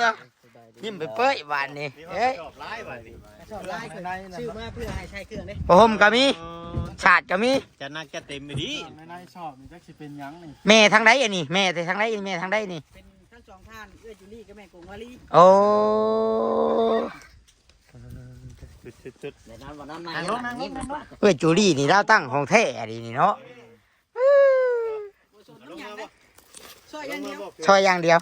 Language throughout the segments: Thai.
จ้ะยิ้มไปเป้ยหวานนี่เฮ้ย ชอบร้ายว่ะนี่ ชอบไล่ชื่อมาเพื่อให้ใช้เครื่องนี้ ผมก็มีชาติก็มี จะนักจะเต็มไปดิ ไม่ได้ชอบมันจะสิเป็นยังนี่ แม่ทางใดอันนี้แม่แต่ทางใดแม่ทางใดนี่ เป็นทั้งสองท่านเอื้อจุลี่กับแม่กงวาลี โอ้ จุด ในนั้นวันนั้นนายยิ้มปาก เอ้ยจูลี่นี่เราตั้งของแท้ดีนี่เนาะ ลงมาบ่ช่วยอย่างเดียว ช่อยอย่างเดียว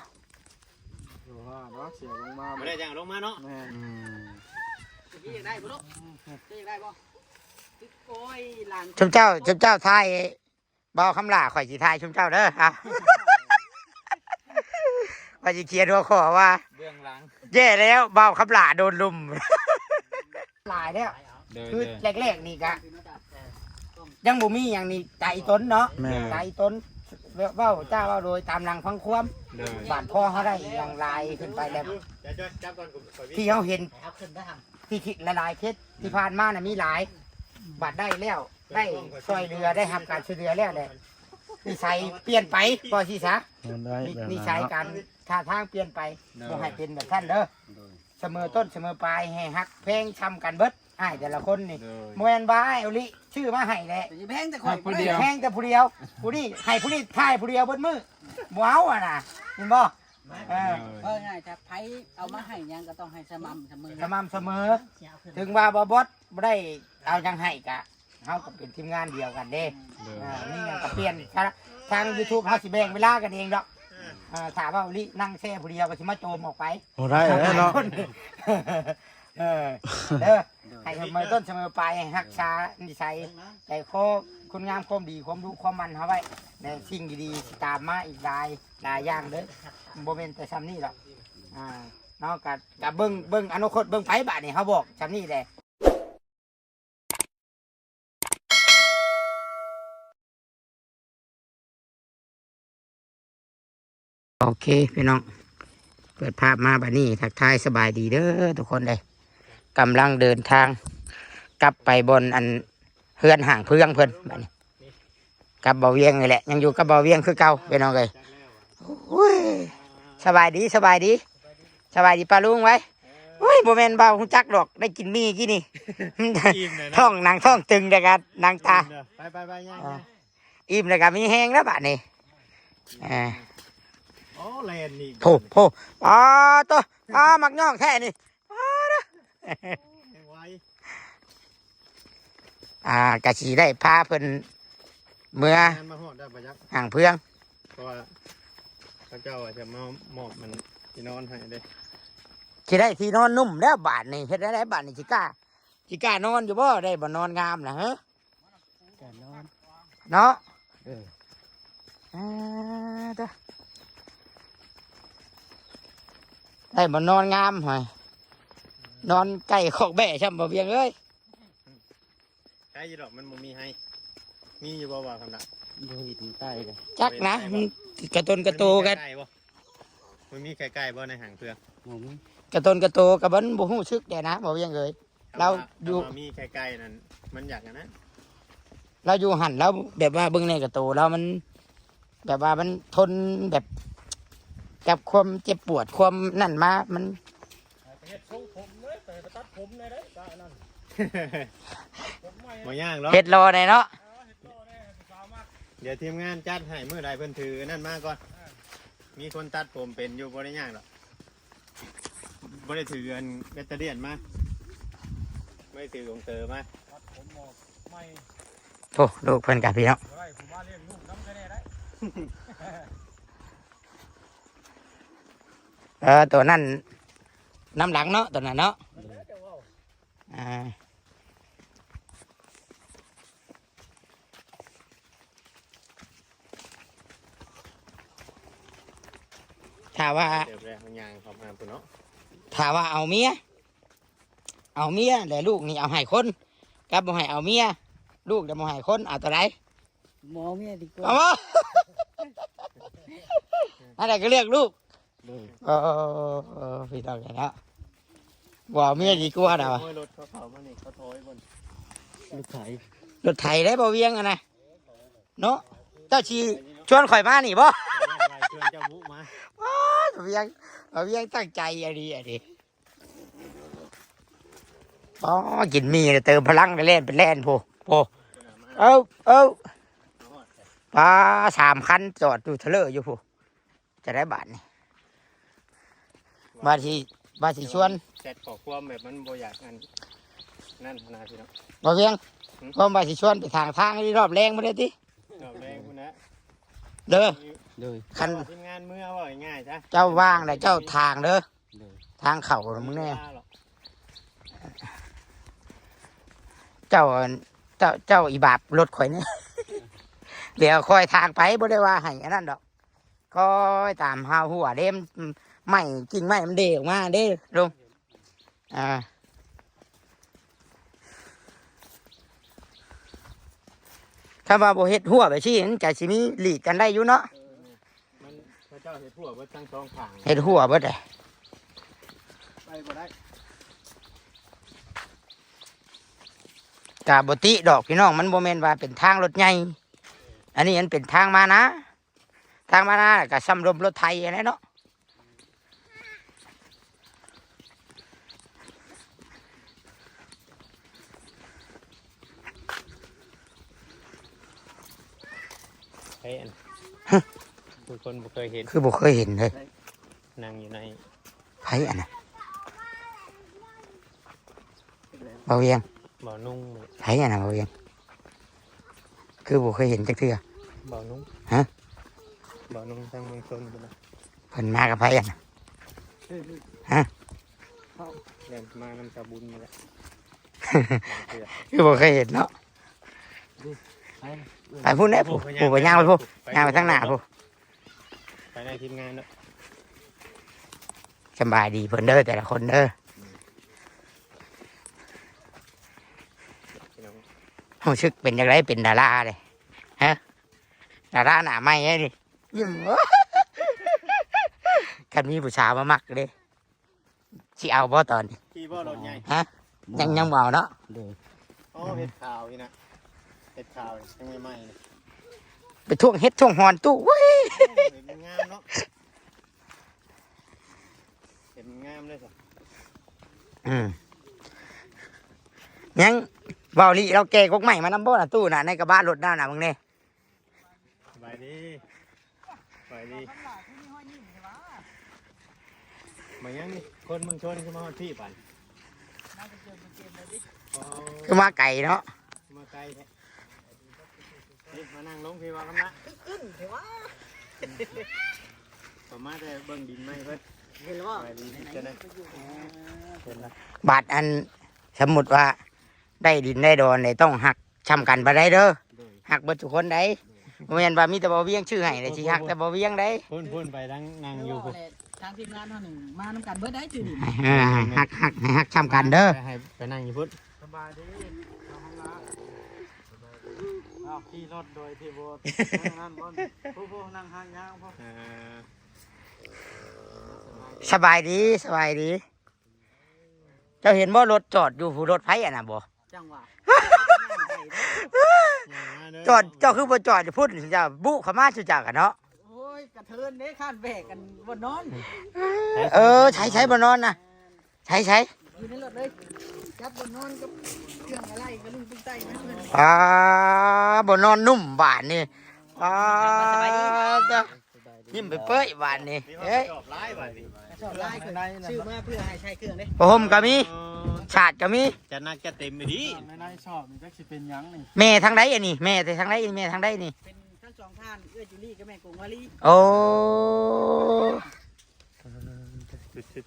ดูว่าเนาะเสียลงมา ไม่ได้จังลงมาเนาะ แม่ พี่อยากได้บ่ลูกพี่อยากได้บ่โอ้ยหลาน ชุมเจ้าทายเบาคำลาข่อยสิทายชุมเจ้าเด้อฮะว่าสิเขียนหัวข้อว่า เบื้องหลัง แย่แล้วเบาคำลาโดนลุมหลายแล้วคือแรกๆนี่กะยังบ่มีอย่างนี้ใจต้นเนาะใจต้นเว้าเจ้าเว้าโดยตามหลังพังความ บาดพ่อเขาได้อย่างลายขึ้นไปแล้ว จะจับก่อนกู ที่เขาเห็น เอาขึ้นได้ท ที่คิดหลายๆเคสที่ผ่านมาน่ะมีหลายบาดได้แล้วได้ซอยเรือได้ทำการช่วยเหลือแล้วเลยนิสัยเปลี่ยนไปพอสิซะนิสัยการท่าทางเปลี่ยนไปบ่ให้เป็นแบบท่านเด้อเสมอต้นเสมอปลายให้ฮักเพลงช้ำกันเบิดให้แต่ละคนนี่โมเอนบ้าเอาลิชื่อมาให้แหละ ำจะแพงแต่ข่อย แพงแต่ผู้เดียวผู้นี้ให้ผู้นี้ท่ายผู้เดียวเบิดมือว้าวอ่ะนะเห็นบ่ง่ายจะไผเอามาให้ยังก็ต้องให้สม่ำเสมอ สม่ำเสมอ ถึงว่าบอบอสบ่ได้เอาจังให้กะเขาก็เป็นทีมงานเดียวกันเด้นี่ยังก็เปลี่ยนทาง YouTube เขาสิแบ่งเวลากันเองดอกถามว่าลินั่งแช่ผู้เดียวก็สิมาโจมออกไป โอ้ได้เนาะ เด้อให้เสมอต้นเสมอปลายให้รักษานิสัยใจคอคุณงามความดีความรู้ความมันเขาไว้ในสิ่งดีๆสิตามมาอีกหลายอย่างเด้อบ่แม่นแต่ซ้ำนี่หรอกเนาะกับเบิ่งอนาคตเบิ่งไปบาดนี่เขาบอกซ้ำนี่แหละโอเคพี่น้องเปิดภาพมาบัดนี้ทักทายสบายดีเด้อทุกคนเลยกำลังเดินทางกลับไปบนอันเฮือนห่างเพื่องเพิ่นบัดนี้กับเบาเวียงนี่แหละยังอยู่กับเบาเวียงคือเก่าพี่น้องเลยโอ้ยสบายดีปลาลุงไว้โอ้ยโมเมนเบาหุ่จักดอกได้กินมีกี่นี่ ท้องนางท้องตึงเด็กันนางตา ไปย่าง อิ่มเลยกันมีแห้งแล้วบัดนี้โอ้แลนนี่ โผตัวมักย่องแค่นี่กะสีได้พาเพิ่นเมื่อ มาหอดได้ปะยัก ห่างเพื่อง เพราะว่าพระเจ้าจะมามอบมันที่นอนให้เด้ สิได้ที่นอนนุ่มแล้วบาดนี่เฮ็ดได้บาดนี่สิกล้านอนอยู่บ่ได้บ่นอนงามนะฮะเนาะได้บ่นอนงามหอยนอนใกล้คอกแบะช่ำบ่เวียงเอ้ย ใช่ยี่ดอกมันมีให้มีอยู่บ่ว่าคำนั้น ดูหินใต้เลย จักนะมันกระตนกระโตกัน มันมีไก่บ่ในห่างเพื่อก ระตนกระโตกับมันบ่ฮู้ซึกแต่นะบ่เวียงเอ้ยเราอยู่ มีไก่นั่นมันอยากนะ เราอยู่หันแล้วแบบว่าเบิ่งในกระโตเรามัน แบบว่ามันทนแบบกับความเจ็บปวดความนั่นมามัน บ่ย่างหรอ เฮ็ดรอได้เนาะ เดี๋ยวทีมงานจัดให้เมื่อใดเพิ่นถือนั่นมาก่อนมีคนตัดผมเป็นอยู่บ่ได้ย่างหรอกบ่ได้ถืออันแบตเตอรี่มาไม่ถือของเตอมา โอ้ลูกเพิ่นกับพี่เนาะตัวนั้นน้ำหลังเนาะตัวนั้นเนาะถ้าว่า เดี๋ยวแรงยางเข้ามาพุ่นเนาะ ถ้าว่าเอาเมียแต่ลูกนี่เอาให้คนกับบ่ให้เอาเมียลูกจะบ่ให้คนเอาตัวไหน หมอเมียดีกว่า เอาบ่นั่นแหละก็เลือกลูกพี่ต้องอย่างนี้บ่เอาเมียดีกว่าดาว รถเขามานี่เขาถอยบน รถไถได้บ่เวียงอะนะเนาะเจ้าชีชวนข่อยมานี่บ่ ชวนเจ้ามุมา เวียง บ่เวียงตั้งใจอันนี้อ๋อกินมีเติมพลังไปเล่นเป็นแล่นโพเอาปลา3 คันจอดอยู่ทะเลอยู่พูจะได้บาทนี่บาทีชวน แซดขอความแบบมันบ่อยากนั่นขนาดพี่น้อง บ่เวียงก็บาทีชวนไปทางที่รอบแรงมาได้ติ เราแรงคุณนะ เด้อ เลย คัน ทีมงานเมื่อว่าง่ายๆจ้ะ เจ้าว่างเลยเจ้าทางเด้อ เลย ทางเข่ามึงแน่ หรอก เจ้าอีบาบรถข่อยเนี่ย เดี๋ยวคอยทางไปบ่ได้ว่าให้อันนั้นดอกคอยตามหาหัวเด้มไม่กิ่งไม้มันเด้ออกมาเด้ลุงถ้าว่าบ่เฮ็ดหัวไปชี้มันจะสิมีหลีกกันได้อยู่เนาะ มันพระเจ้าเห็ดพวกว่าทั้งสองข้าง เฮ็ดหัวเบิดเลย ไปบ่ได้ กะบ่ติดอกพี่น้องมันบ่แม่นว่าเป็นทางรถใหญ่อันนี้มันเป็นทางมานะทางมานะก็ซ้ำรมรถไทยอันนั้นเนาะ เฮ้ยทุกคนบ่เคยเห็น คือบ่เคยเห็นเลย นั่งอยู่ใน ไผอันน่ะบ่เวียง บ่อนุ่ง ไผอันน่ะบ่เวียงคือบ่เคยเห็นจักเทื่อ บ่อนุ่ง ฮะ บ่อนุ่งทางเมืองชนพุ่นนะ เพิ่นมากับไผอันน่ะ เดินมานำตาบุญมาแล้ว คือบ่เคยเห็นเนาะไปพูดได้ผู้ไปย่างไปผู้ย่างไปทางหน้าผู้ ไปในทีมงานเนาะ สบายดีเพิ่นเด้อแต่ละคนเด้อ พี่น้อง รู้สึกเป็นจังไดเป็นดาราเลยฮะดาราหน้าใหม่ไอ้นี่ยิ้ม คันมีผู้ชายมามักเด้สิเอาบ่ตอนนี้ ขี่บ่รถใหญ่ ฮะยังบ่เอาเนาะ เลย อ๋อเห็ดขาวนี่นะเห็ดขาวนี่ยังใหม่ๆนี่ ไปท่วงเฮ็ดท่วงหอนตู้เว้ย เห็นมันงามเนาะเห็นมันงามเลยสิ ยังเบาลีเราแก่กกใหม่มานำบ่น่ะตู้น่ะในกระบะรถน่ะมึงนี่ สบายดีสบายดีมายังนี่คนเมืองชนขึ้นมาฮอดที่ปั่นอ๋อ คือมาไก่เนาะ มาไกลแท้นี่มานั่งลงพี่ว่ากันนะ อึ้งเถอะวะ ผมมาแต่เบิ่งดินไหมเพิ่น เห็นแล้วว่า สบายดีเจ้านะเห็นละ บาดอันสมมุติว่าได้ดินได้ดอนได้ต้องหักช้ำกันบ่ได้เด้อ โดย หักเบิดทุกคนได้บ่แม่นว่ามีแต่บ่เวียงชื่อให้ได้สิหักแต่บ่เวียงได้ พุ่นไปนั่งอยู่พุ่น ทางทีมงานเท่าหนึ่งมานำกันเบิดได้จืด หักให้หักช้ำกันเด้อ ไปนั่งอยู่พุ่น สบายดีเอาห้องน้ำเอาขี่รถโดยที่บ่นั่นบ่ผู้นั่งห่างยางพ่อ สบายดีสบายดี เจ้าเห็นบ่รถจอดอยู่ผู้รถไผอ่ะน่ะบ่ จังหวะ จอดเจ้าคือบ่จอดจะพูดเจ้าบุเข้ามาสู่เจ้ากันเนาะ โอ้ยกระเทินเด้ข้านแบกกันบนนอน ใช้บ่นอนน่ะใช้ อยู่ในรถเลยจับบนนอนกับเครื่องอะไรกระลุงตุ้งไต้นะเพื่อน บ่นอนนุ่มบานนี่ยิ้มไปเป้ยบานนี่เอ้ย จอบร้ายบ่ดิ ชอบไล่เครื่องชื่อมาเพื่อให้ใช้เครื่องเด้ ผมก็มีชาติก็มี จะนักจะเต็มไปดิ ในในชอบนี่จักสิเป็นหยังนี่ แม่ทางใดอันนี้แม่แต่ทางใดแม่ทางใดนี่ เป็นทั้งสองท่านเอื้อจุลี่กับแม่กงวาลี โอ้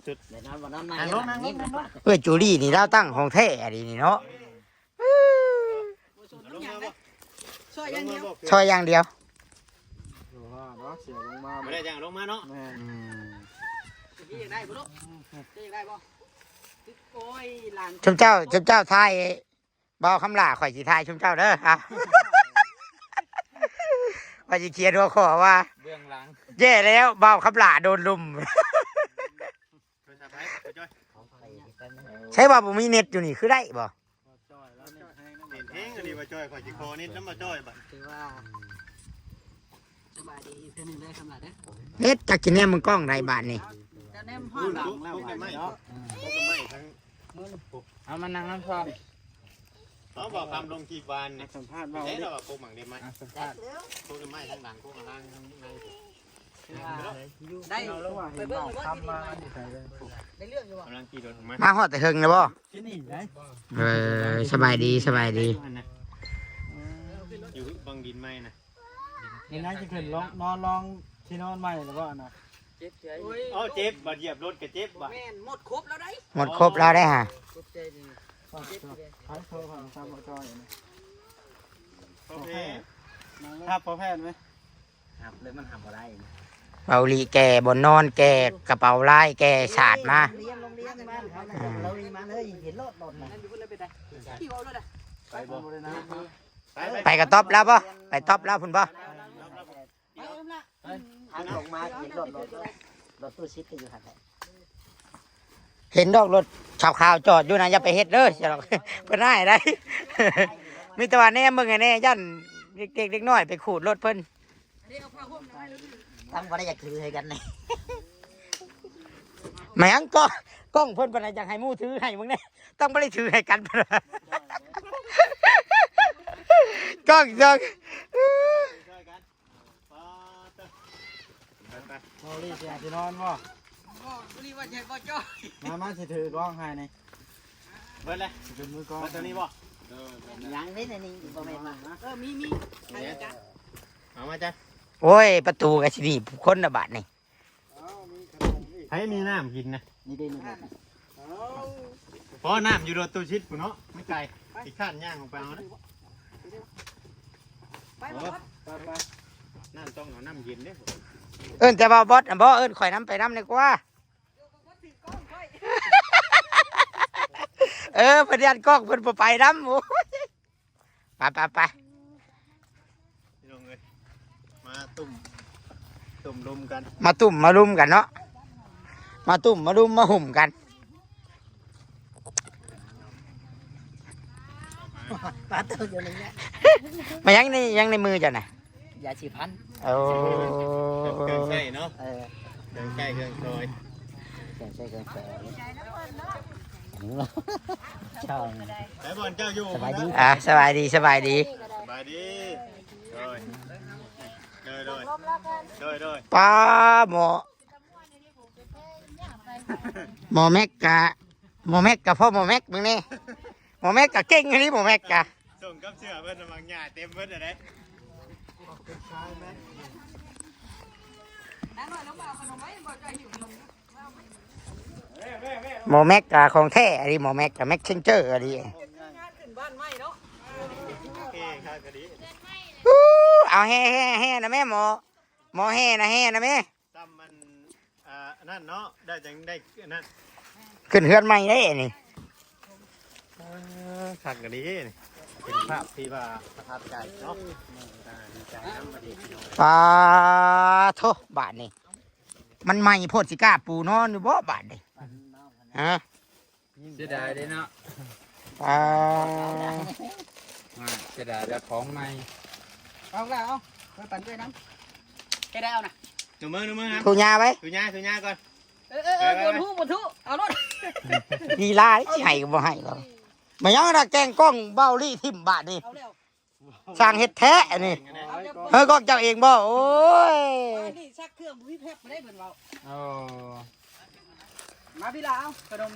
จุด เดี๋ยวนอนบนนอนมา นั่งลงนั่งลงนั่งลง เพื่อจูลี่นี่เราตั้งของแท้ดีนี่เนาะ ช่วยอย่างเดียว ช่วยอย่างเดียว ดูว่าเนาะเสียลงมา ไม่ได้จังลงมาเนาะ แม่ พี่อยากได้บ่ลูกพี่อยากได้บ่โอ้ยหลาน ชุมเจ้าทายเบาคำลาข่อยสิทายชุมเจ้าเด้ออ่ะ ว่าสิเคลียร์ตัวขอว่า เบื้องหลัง แย่แล้วเบาคำลาโดนลุม ใช่ว่าผมมีเน็ตอยู่นี่คือได้บ่ จ้อยแล้วนี่แห้ง เห็นแห้งอันนี้ว่าจ้อยขอจิคอนิดน้ำมาจ้อยบัด ถือว่าสบายดีอีกเท่านึงได้สำหรับเด้อ เน็ตจากกินแน่มึงกล้องไรบาทนี่ จ จะแนมห้อ พู ง ด หลัง ทุกไม่ไม่ทุกไม่ทั้ง เอามานั่งน้ำพอ เขาบอกคำลงกีบานเนี่ย สัมภาษณ์ว่า เอ๊ะเราบอกโกงหมังได้ไหม สัมภาษณ์ โกงไม่ทั้งหลังโกงล่างทั้งใน ได้ เราระหว่าง ไป เห็น เบิ่ง เรา ว่า ทำมาอยู่ไหนเลย ได้เรื่องอยู่บ่ กำลังขี่รถมา มาฮอดแต่เฮิงนะบ่ ที่นี่ไหน สบายดีสบายดี อยู่บังดินไหมนะ ยังไงจะขึ้นลองที่นอนใหม่หรือว่านะ เจ็บใจ อ๋อเจ็บบาดเหยียบรถกับเจ็บบ่า แม่นหมดครบแล้วได้ หมดครบแล้วได้ฮะ ครบใจดี ใช้โทรผ่านตามจอย โอเค ครับพอแพทย์ไหม ครับเลยมันทำอะไร เบาลีแก่บนนอนแก่กระเป๋าลายแก่สาดมา เรียนโรงเรียนในบ้านเขาเราเรียนมาเลยเห็นรถรถนะนั่นอยู่พุ่นเลยไปได้ที่เขารถอ่ะ ไปบ่ เลยนะ ไปกระต๊อบแล้วป่ะไปต๊อบแล้วพุ่นป่ะ ไปละทางลงมาเห็นรถตู้ชิดอยู่หัน เห็นดอกรถขาวๆจอดอยู่นะอย่าไปเฮ็ดเด้อจะหรอก เพิ่นได้ได้ มีแต่ว่าแน่มึงไงแน่ยันเด็กๆเด็กน้อยไปขูดรถเพิ่น ตั้งว่าได้อยากถือให้กันเลย แม่งก็กล้องเพิ่นปานใดอยากให้หมู่ถือให้มึงแน่ต้องบ่ได้ถือให้กัน กล้องจัง โอ้รีเสียที่นอนบ่ นี่ว่าใช่บ่จ้อย มาสิถือกล้องให้นี่ เบิดเลย เป็นมือกล้อง มาตัวนี้บ่ ยังนี่นี่บ่แม่นมามีใครกัน เอามาจ้ะ โอ้ยประตูก็สิหนีบคนน่ะบาดนี่ ให้มีน้ำกินนะ นี่ได้นี่ เพราะน้ำอยู่รถตู้ชิดปุ่นเนาะไม่ไกลอีกขั้นย่างลงไปเอานะ ไปบ่ ไป น้ำต้องเอาน้ำเย็นเด้อ เอิ้นแต่ว่าบอสอันบ่เอิ้นข่อยน้ำไปน้ำดีกว่า เพิ่นยันกล้องเพิ่นบ่ไปน้ำโอ้ยไป พี่น้องเอ้ยมาตุ่มลมกัน มาตุ่มมารุมกันเนาะมาตุ่มมารุมมาหุ่มกัน ปลาตัวอยู่ในนี้ มายังในมือจ้ะน่ะ ยาฉีดพัน โอ้ เครื่องใช้เนาะ เออ เครื่องใช้เครื่องซอย ใช่เครื่องแฝงชอบ ไอ้บอลเจ้าอยู่ สบายดี สบายดีสบายดี สบายดีโดย ป้าหมอแม็กกะพ่อหมอแม็กมึงนี่หมอแม็กกะเก่งอันนี้หมอแม็กกะ ส่งกับเสื้อเพิ่นบางหญ้าเต็มเพิ่นอะไร หมอแม็กกะของแท้อันนี้หมอแม็กกะแม็กเชนเจอร์อันนี้ โอเคครับก็ดี เอาแห่นะแม่หมอแห่นะแม่ ซ้ำมันนั่นเนาะได้จังได้นั่น ขึ้นเฮือนใหม่ได้นี่ ขัดก็ดีนี่เป็นภาพที่ว่าประทับใจเนาะดีใจน้ำมาดีพี่น้อง ป้าโทบาทนี่มันใหม่โพดสิกล้าปูนอนอยู่บ่บาทนี่ฮะ เสียดายเลยเนาะ ป้า เสียดายแล้วของใหม่ เอาแล้วเอาไปปั่นด้วยน้ำแค่ได้เอานะ หนูมือครับ ทูญาไว้ ถูญ่าก่อน บนทุเอารถ ลีลาที่ให้ก็บ่ให้หรอกมายังนะแกงกล้องเบ้าลี่ทิ่มบาทนี่ เอาแล้ว สร้างเฮ็ดแท้นี่เฮ้ยกล้องเจ้าเองบ่โอ้ย นี่ชักเครื่องพี่แพบมาได้เหมือนเรา โอ้ มาพี่ลาเอากระดม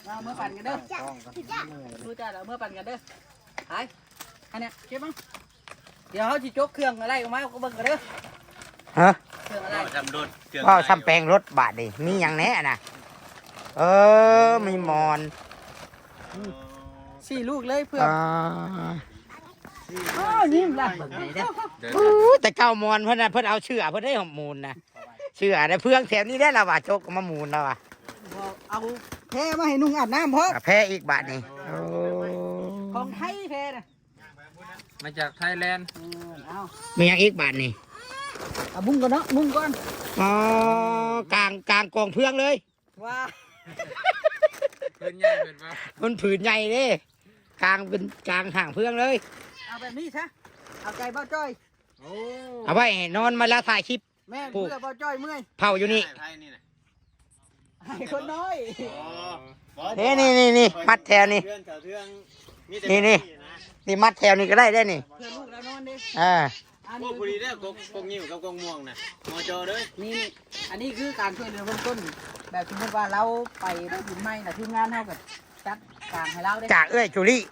เอาเมื่อปั่นกันเด้อรู้จ้าเราเมื่อปั่นกันเด้อหายอันเนี้ยเก็บมั้งเดี๋ยวเขาจะจกเครื่องอะไรออกมาก็เบิ่งกันเด้อ ฮะ เครื่องอะไร ทำโดน ก็ทำแปลงรถบาทนี่มีอย่างแน่นะมีหมอน สี่ลูกเลยเพื่อน อ่า อ๋อนี่มันละเบิ่งไหนเด้อ เดิน อู้แต่เก้ามอนเพิ่นน่ะเพิ่นเอาเชื่อเพิ่นได้หอมมูลนะเชื่อได้เพื่องแถมนี้ได้และว่ะจกมามูลแล้วว่ะ เอาแพ้มาให้นุ่งอาบน้ำเพราะ แพ้อีกบาทนี่โอ้ ของไทยแพ้น่ะ มาจากไทยแลนด์ เอา มีอย่างอีกบาทนี่ เอามุ้งก่อนเนาะมุ้งก่อน อ๋อกลางกองเพื่องเลย ว่า เพื่อนใหญ่เป็นปะ มันผืนใหญ่เด้กลางเป็นกลางห่างเพื่องเลย เอาแบบนี้ซะเอาใจบ้าจ้อย โอ้ เอาไว้ให้นอนมาแล้วถ่ายคลิป แม่เพื่อบ่จ้อยเมื่อย เผาอยู่นี่ ไพ่นี่นะ ให้คนน้อย อ๋อ นี่มัดแถวนี่ เรื่องแถวเรื่องมีแต่ นี่ นี่มัดแถวนี่ก็ได้นี่ เพื่อลูกแล้วนอนดิ อ่า อัน พว นี้ กบุรีได้กงยิ้วกับกงม่วงนะมอจอเด้อ นี่อันนี้คือการช่วยเหลือเบื้องต้น แบบสมมติว่าเราไปได้ยินไหมนะทีมงานเท่ากับจัดการให้เราได้ จากเอ้ยจุลี่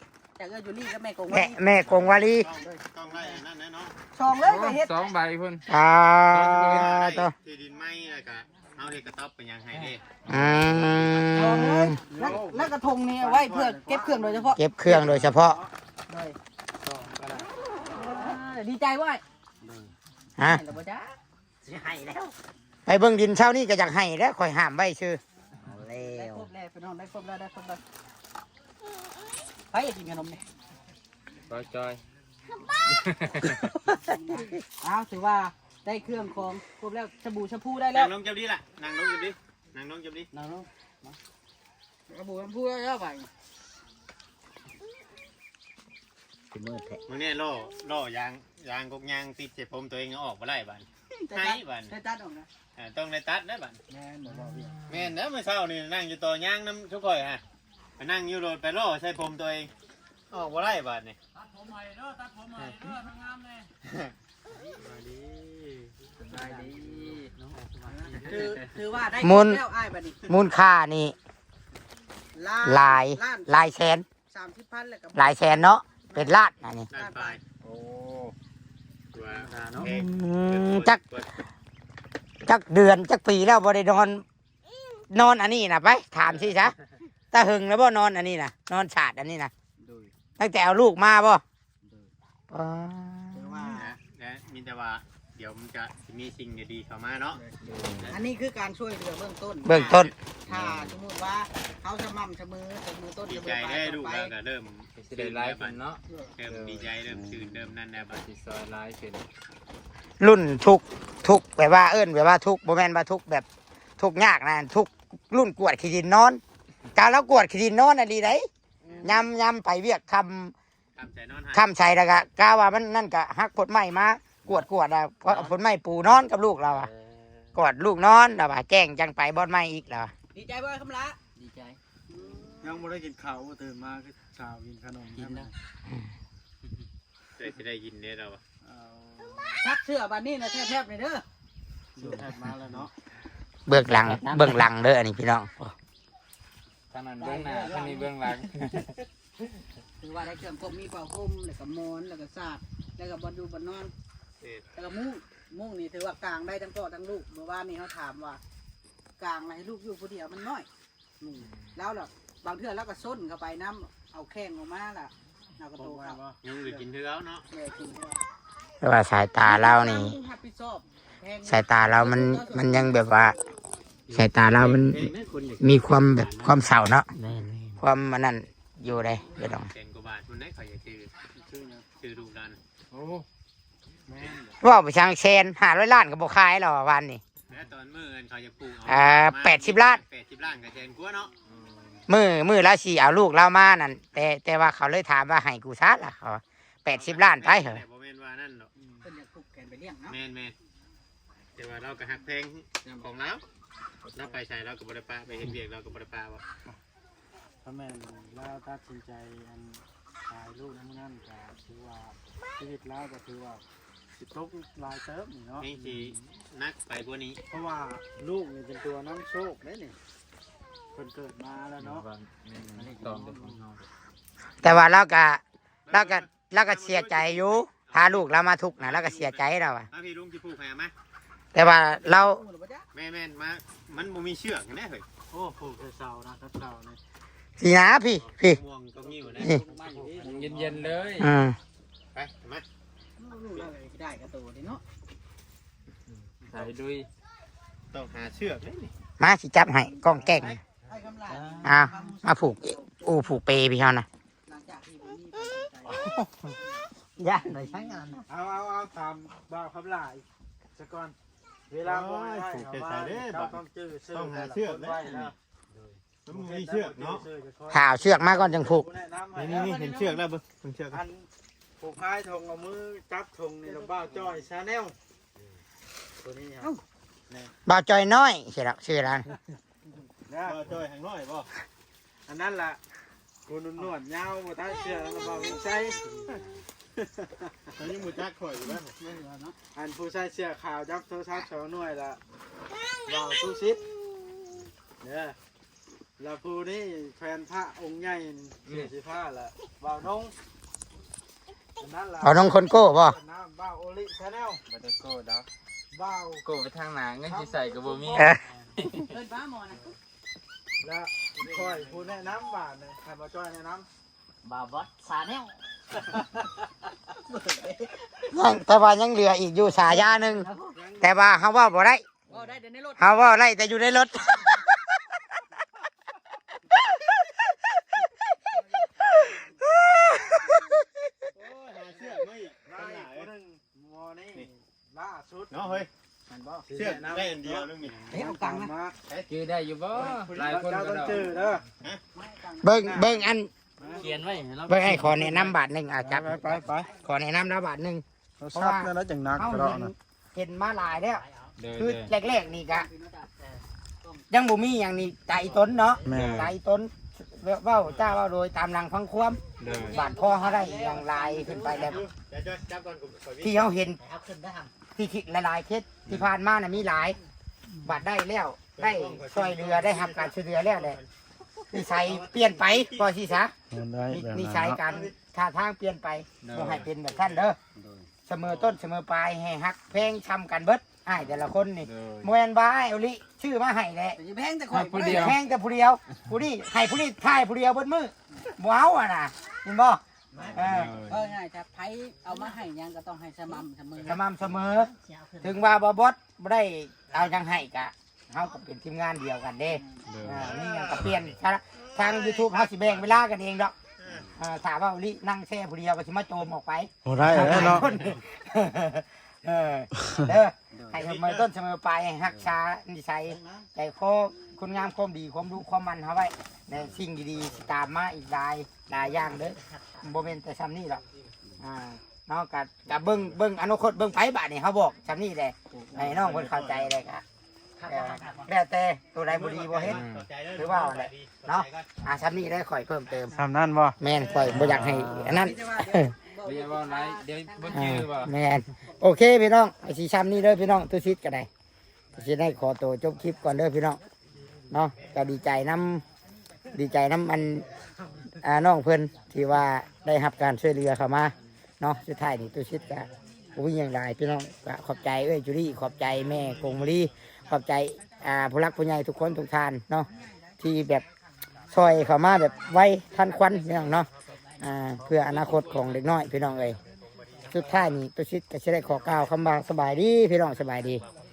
จากจุลี่กับแม่กง แม่กงวาลี ต้องไล่อันนั่นนะเนาะ ชองเลยไปเฮ็ด 2 ใบพุ่น ตัว ที่ดินไม้แล้วก็เอาเห็ดกระต๊อบไปยังไงเด้ อื ชองเลย ม แล้วกระทงนี่เอาไว้เพื่อเก็บเครื่องโดยเฉพาะ เก็บเครื่องโดยเฉพาะ เลยดีใจว้ย ฮะ เห็นแล้วบ่จ๊ะสิให้แล้ว ไปเบิ่งดินเช้านี่ก็อยากให้แล้วคอยห้ามไว้ชื่อเอาแล้ ได้ ว ครบแล้วไปนอนได้ครบแล้วได้ครบแล้วไปกินขนมนี่ จอย อ้าวถือว่าได้เครื่องของครบแล้วสบู่แชมพูได้แล้ นั่ ว งลงจับดีล่ะนั่งลงจับดีนั่งลงจับดี นอนลงสบู่แชมพูได้แล้วไป มึงเนี่ยล่อยางกกยางติดเจ็บผมตัวเองเอาออกมาได้บ้านให้บ้าน ได้ตัดออกนะ ต้องได้ตัดได้บ้าน แม่นบอกพี่ แม่นนะเมื่อเช้านี่นั่งอยู่ต่อย่างน้ำทุกคนฮะไปนั่งอยู่รถไปล่อใส่ผมตัวเองออกมาได้บ้านนี่ ตัดผมใหม่เด้อตัดผมใหม่เด้อทำงามเลย ได้ดี ถือว่าได้ มูล แล้วอ้ายบัดนี้ มูลค่านี่หลาย ล้าน แสน 30,000แล้วก็ หลายแสนเนาะเป็นล้านอันนี้ ด้านปลายโอ้ตัวเนาะ จักเดือนจักปีแล้วบ่ได้นอนอันนี้นะไปถามสิซะตาหึงแล้วบ่นอนอันนี้นะนอนฉาดอันนี้นะตั้งแต่เอาลูกมาบ่ ถือว่า และมีแต่ว่าเดี๋ยวมันจะมีสิ่งดีๆเข้ามาเนาะ อันนี้คือการช่วยเหลือเบื้องต้น เบื้องต้น ถ้าสมมติว่าเขาสม่ำเสมอต้น ดี เสม ใจ อปลา ได้ ย ลูก ต่อไป แล้วก็เริ่ม สิได้หลายขึ้นเนาะ เริ่มดีใจเริ่มชื่นเริ่มนั่นแหละบัด สิซอยหลายขึ้น รุ่นทุกแบบว่าเอิ้นแบบว่าทุกบ่แม่นว่าทุกแบบทุกยากนะทุกรุ่นกวดขี้ดินนอนการแล้วกวดขี้ดินนอนน่ะดีได้ยำไปเวียกค ทำใจนอนหา ำใส่แล้วก็กาว่ามันนั่นก็ฮักผลไม้มากวดอ่ะเพราะเอาผลไม้ปูนอนกับลูกเราอ่ะกอดลูกนอนแล้วว่าแจ้งจังไปบ่อนไม้อีกแล้วอะ ดีใจบ่คำละดีใจ ยังไม่ได้กินข้าวตื่นมาก็เช้ากินขนม กินแล้ว จะได้ยินเนี่ยเรา เอา ทักเสื้อบัดนี้นะแทบๆเลยเด้อ สูตรแทบมาแล้วเนาะ เบื้องหลังเด้ออันนี้พี่น้อง ทางนั้นเบื้องหน้าทางนี้เบื้องหลัง ถือว่าได้เครื่องพวกมีเป่าพุ่มแล้วก็หมอนแล้วก็สาดแล้วก็บอลดูบอลนอนแล้วก็มุ้งนี่ถือว่ากลางได้ทั้งพ่อทั้งลูกเมื่อวานนี้เขาถามว่ากลางให้ลูกอยู่ผู้เดียวมันน้อยแล้วล่ะบางเทื่อแล้วก็ส้นเข้าไปน้ำเอาแข้งออกมาล่ะเอากระโตครับ ยังเหลือกินเท่าเนาะ เลยกิน แต่ว่าสายตาเรานี่ รับผิดชอบแข้ง สายตาเรามันยังแบบว่าสายตาเรามันมีความแบบความเศร้าเนาะความมันนั่นอยู่ได้พี่น้อง แกงกบาทมันได้ขอยอยากชื่อลูกดัน โอ้ ว่าไปช่างแชน500 ล้านก็บ่ขายหรอวันนี้ และตอนมื้อเงินเขาจะปลูก 80 ล้าน 80 ล้านกับแทนกัวเนาะ มือละสิเอาลูกเรามานั่นแต่ว่าเขาเลยถามว่าให้กูซะล่ะเขา80 ล้านไปเหรอ แต่บ่แม่นว่านั่นหรอก เป็นอย่างถูกแขนไปเลี้ยงเนาะ แม่นแต่ว่าเราก็หักแพงของเราเราไปใช้เราก็บ่ได้ปาไปเฮ็ดเวียกเราก็บ่ได้ปาว่า ถ้าแม่เราตัดสินใจอันตายลูกน้ำนั่นก็ถือว่าชีวิตเราก็ถือว่าสิตกลายเติมนี่เนาะ นี่สินักไปกว่านี้ เพราะว่าลูกนี่เป็นตัวน้ำโชคเลยนี่เพิ่นเกิดมาแล้วเนาะ ตอมเป็นของเฮา แต่ว่าเราก็เสียใจอยู่พาลูกเรามาทุกข์นะเราก็เสียใจเราอะ มาพี่ลุงสิปลูกให้เอามา แต่ว่าเรา แม่นมามันบ่มีเชือกแน่เฮ้ย โอ้ปลูกแต่เสานะครับเสาเนี่ย สีนะพี่ ม่วงก็งิ้วนะ นี่ เย็นๆเลย ไปมา ลูกเราได้กระโตดิเนาะ ใส่ดุย ต้องหาเชือกนี่ มาสิจับให้กล้องแกล้ง ไอ้คำลา มาผูกผูกเปพี่เขานะ หลังจากที่ผมมี ย่าหน่อยใช้งาน เอาตามบ่าวคำลายซะก่อนเวลาบ่ได้เราต้องจื้อซื้อไว้นะ มันมีเชือกเนาะ ข่าวเชือกมาก่อนจังผูก นี่เห็นเชือกแล้วเบิ่งเชือก อันผูกพายธงเอามือจับธงนี่เราบ้าจ้อยชาแนล ตัวนี้ครับ บ่าวจอยน้อยใช่หรอชื่อร้าน นะ บ่จอยทางน้อยบ่ อันนั้นล่ะกูนุ่นนวดยาวบ่ได้เชื่อแล้วบ่มีใช้ ตอนนี้หมูจักข่อยอยู่บ้าน อันผู้ใช้เสื้อขาวจับโทรศัพท์2หน่วยละว่าวตู้ซิดเนี่ยแล้วผู้นี้แฟนพระองค์ใหญ่เสื้อสีผ้าละว่าวนงอันนั้นล่ะ เอาน้องคนโก้บ่ น้ำบ่าวโอลิชาแนล บ่ได้โก้ดอก บ่าว โก้ไปทางหน้าเงินสิใส่ก็บ่มี เออ เพิ่นป้าหมอนะ และคอยผู้แนะนำว่าเนี่ยใครมาจ้อยแนะน บาบอสซาแนล ยังแต่ว่ายังเหลืออีกอยู่สายาหนึ่งแต่ว่าเขาว่าบ่ได้ ก็ได้แต่ในรถ เขาว่าได้แต่อยู่ในรถ โอ้ยหาเชือกมาอีก ำ ข้างหน้า ผู้ห เอ้ย นึ่งมอนี่ล่าสุด เนาะเฮ้ยเชือกได้อันเดียวนึงนี่ เฮ้ยเอาตังค์นะ มา ชื่อได้อยู่บ่หลายคน เจ้า ก็ ต้อง ดอก เจอเด้อ เบิ่งอัน เขียนไว้ให้เรา เบิ่งให้ขอแนะนำบาทหนึ่งจับ ไป ขอแนะนำแล้วบาทหนึ่ง เราชักแล้วจังนัก เขา ก็ได้นะ เห็นมาหลายแล้ว เด้อ คือ เด้อ แรกๆนี่กะยังบ่มีอย่างนี้ใจต้นเนาะ แม่ ใจต้นเว้าเจ้าเว่าโดยตามหลังฟังความ เด้อบ าดพ่อเขาได้อย่างลายขึ้นไปแล้ว เดี๋ยวจะจับก่อนข่อยวิ่ง ที่เขาเห็น เอาขึ้นได้ท ที่หลายๆเคสที่ผ่านมาน่ะมีหลายบาดได้แล้วได้ช่วยเรือได้ทำการช่วยเรือแล้วแหละนิสัยเปลี่ยนไปพอสิซะ ได้แบบ นิ นั้น สัยการท่าทางเปลี่ยนไปบ่ให้เป็นแบบท่านเด้อเสมอต้นเสมอปลายให้ฮักเพลงช้ำกันเบิดอ้ายแต่ละคนนี่ เด้อ โมเอนบ้าไอ้ายเอาลิชื่อมาให้แหละ ำแต่ยังแพงแต่ข่อย ผู้เดียว แห้งแต่ผู้เดียวผู้นี้ให้ผู้นี้ถ่ายผู้เดียวเบิดมือบ่เอาอ่ะนะเห็นบ่เออ ก็ง่ายถ้าไผเอามาให้หยังก็ต้องให้สม่ำเสมอ สม่ำเสมอ ถึงว่าบ่บอสบ่ได้เอาจังให้กะเฮาก็เป็นทีมงานเดียวกันเด้ เด้อ นี่หยังก็เปลี่ยนทาง YouTube เฮาสิแบ่งเวลากันเองดอกถามว่าเอาลินั่งแช่ผู้เดียวก็สิมาโจมออกไป โอ้ได้แล้วเนาะ เออเด้อให้เสมอต้นเสมอปลายให้รักษานิสัยใจคอคุณงามความดีความรู้ความมันเขาไว้ในสิ่งดีๆสิตามมาอีกหลายอย่างเด้อบ่แม่นแต่ซ้ำนี่หรอกเนาะกะเบิ่งอนาคตเบิ่งไปบาดนี่เขาบอกซ้ำนี่แหละให้น้องเพิ่นเข้าใจเลยกะแล้วแต่ตัวใดบ่ดีบ่เฮ็ด หรือว่าอะไรเนาะซ้ำนี่ได้ข่อยเพิ่มเติม ทำนั่นบ่ แม่นข่อยบ่อยากให้อันนั้น เรียกว่าไรเดี๋ยวบ่ชื่อบ่ แม่นโอเคพี่น้องไอ้สีช้ำนี่เด้อพี่น้องตุชิดก็ได้ตุชิดได้ขอตัวจบคลิปก่อนเด้อพี่น้องเนาะก็ดีใจน้ำอันน้องเพิ่นที่ว่าได้รับการช่วยเหลือเข้ามาเนาะสุดท้ายนี่ตุชิดก็อุ้ยอย่างไรพี่น้องก็ขอบใจเอ้ยจุลี่ขอบใจแม่กงมรีขอบใจผู้รักผู้ใหญ่ทุกคนทุกท่านเนาะที่แบบช่วยเข้ามาแบบไว้ทันควันพี่น้องเนาะเพื่ออนาคตของเด็กน้อยพี่น้องเอ้ยสุดท้ายนี่ตุชิดก็จะได้ขอกล่าวคำว่าสบายดีพี่น้องสบายดี ส